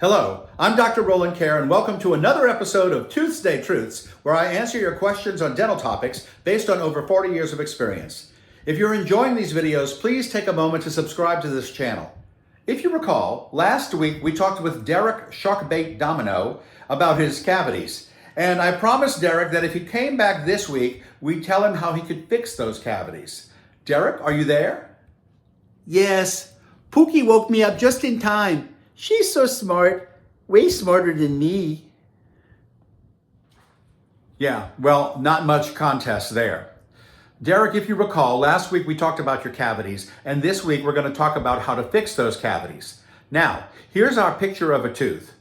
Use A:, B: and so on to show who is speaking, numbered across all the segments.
A: Hello, I'm Dr. Roland Caire, and welcome to another episode of ToothsDay Truths, where I answer your questions on dental topics based on over 40 years of experience. If you're enjoying these videos, please take a moment to subscribe to this channel. If you recall, last week we talked with Derek Sharkbait Domino about his cavities, and I promised Derek that if he came back this week, we'd tell him how he could fix those cavities. Derek, are you there?
B: Yes, Pookie woke me up just in time. She's so smart, way smarter than me.
A: Yeah, well, not much contest there. Derek, if you recall, last week we talked about your cavities, and this week we're going to talk about how to fix those cavities. Now, here's our picture of a tooth.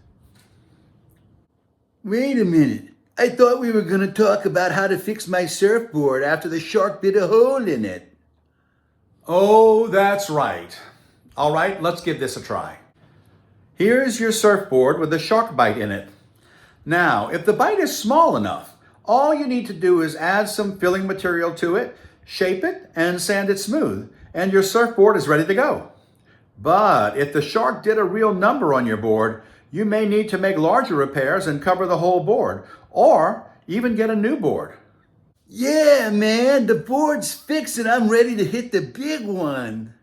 B: Wait a minute. I thought we were going to talk about how to fix my surfboard after the shark bit a hole in it.
A: Oh, that's right. All right, let's give this a try. Here's your surfboard with a shark bite in it. Now, if the bite is small enough, all you need to do is add some filling material to it, shape it, and sand it smooth, and your surfboard is ready to go. But if the shark did a real number on your board, you may need to make larger repairs and cover the whole board, or even get a new board.
B: Yeah, man, the board's fixed and I'm ready to hit the big one.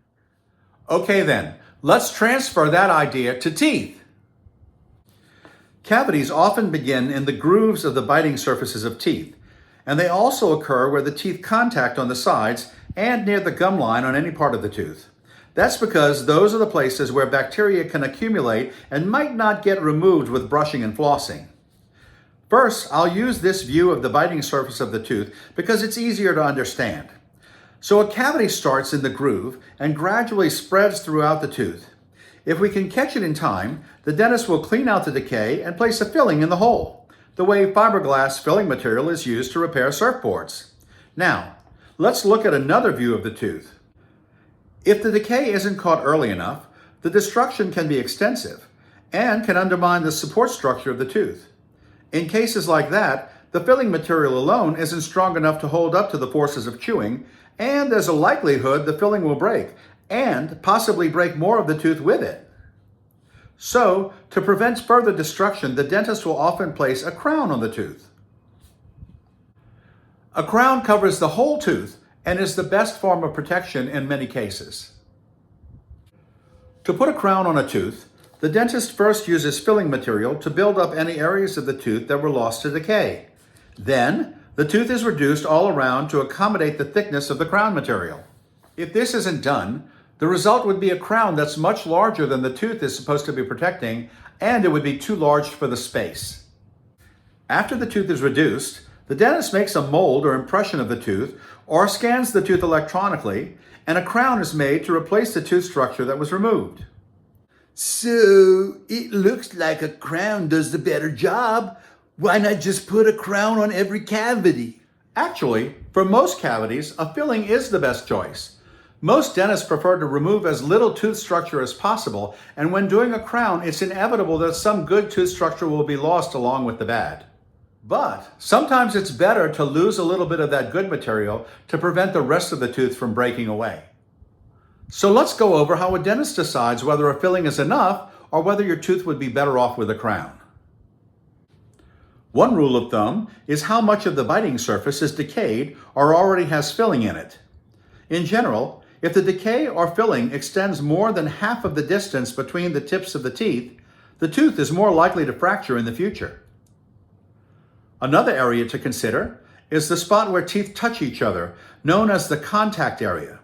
A: Okay then, let's transfer that idea to teeth. Cavities often begin in the grooves of the biting surfaces of teeth, and they also occur where the teeth contact on the sides and near the gum line on any part of the tooth. That's because those are the places where bacteria can accumulate and might not get removed with brushing and flossing. First, I'll use this view of the biting surface of the tooth because it's easier to understand. So a cavity starts in the groove and gradually spreads throughout the tooth. If we can catch it in time, the dentist will clean out the decay and place a filling in the hole, the way fiberglass filling material is used to repair surfboards. Now, let's look at another view of the tooth. If the decay isn't caught early enough, the destruction can be extensive and can undermine the support structure of the tooth. In cases like that, the filling material alone isn't strong enough to hold up to the forces of chewing, and there's a likelihood the filling will break, and possibly break more of the tooth with it. So, to prevent further destruction, the dentist will often place a crown on the tooth. A crown covers the whole tooth and is the best form of protection in many cases. To put a crown on a tooth, the dentist first uses filling material to build up any areas of the tooth that were lost to decay. Then, the tooth is reduced all around to accommodate the thickness of the crown material. If this isn't done, the result would be a crown that's much larger than the tooth is supposed to be protecting, and it would be too large for the space. After the tooth is reduced, the dentist makes a mold or impression of the tooth or scans the tooth electronically, and a crown is made to replace the tooth structure that was removed.
B: So, it looks like a crown does the better job. Why not just put a crown on every cavity?
A: Actually, for most cavities, a filling is the best choice. Most dentists prefer to remove as little tooth structure as possible, and when doing a crown, it's inevitable that some good tooth structure will be lost along with the bad. But sometimes it's better to lose a little bit of that good material to prevent the rest of the tooth from breaking away. So let's go over how a dentist decides whether a filling is enough or whether your tooth would be better off with a crown. One rule of thumb is how much of the biting surface is decayed or already has filling in it. In general, if the decay or filling extends more than half of the distance between the tips of the teeth, the tooth is more likely to fracture in the future. Another area to consider is the spot where teeth touch each other, known as the contact area.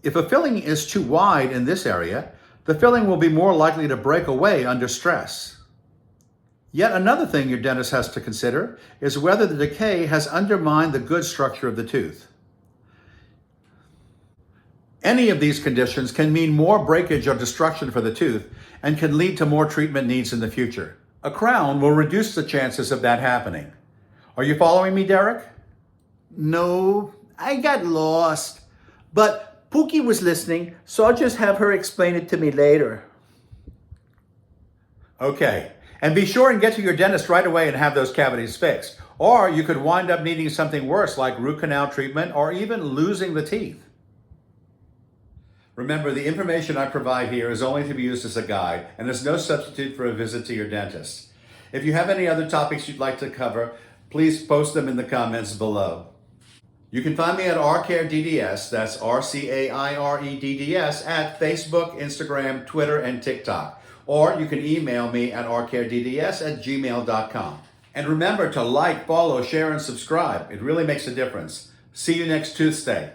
A: If a filling is too wide in this area, the filling will be more likely to break away under stress. Yet another thing your dentist has to consider is whether the decay has undermined the good structure of the tooth. Any of these conditions can mean more breakage or destruction for the tooth and can lead to more treatment needs in the future. A crown will reduce the chances of that happening. Are you following me, Derek?
B: No, I got lost. But Pookie was listening, so I'll just have her explain it to me later.
A: Okay, and be sure and get to your dentist right away and have those cavities fixed. Or you could wind up needing something worse like root canal treatment or even losing the teeth. Remember, the information I provide here is only to be used as a guide and is no substitute for a visit to your dentist. If you have any other topics you'd like to cover, please post them in the comments below. You can find me at RCaireDDS, that's RCAIREDDS, at Facebook, Instagram, Twitter, and TikTok. Or you can email me at rcaredds@gmail.com. And remember to like, follow, share, and subscribe. It really makes a difference. See you next ToothsDay.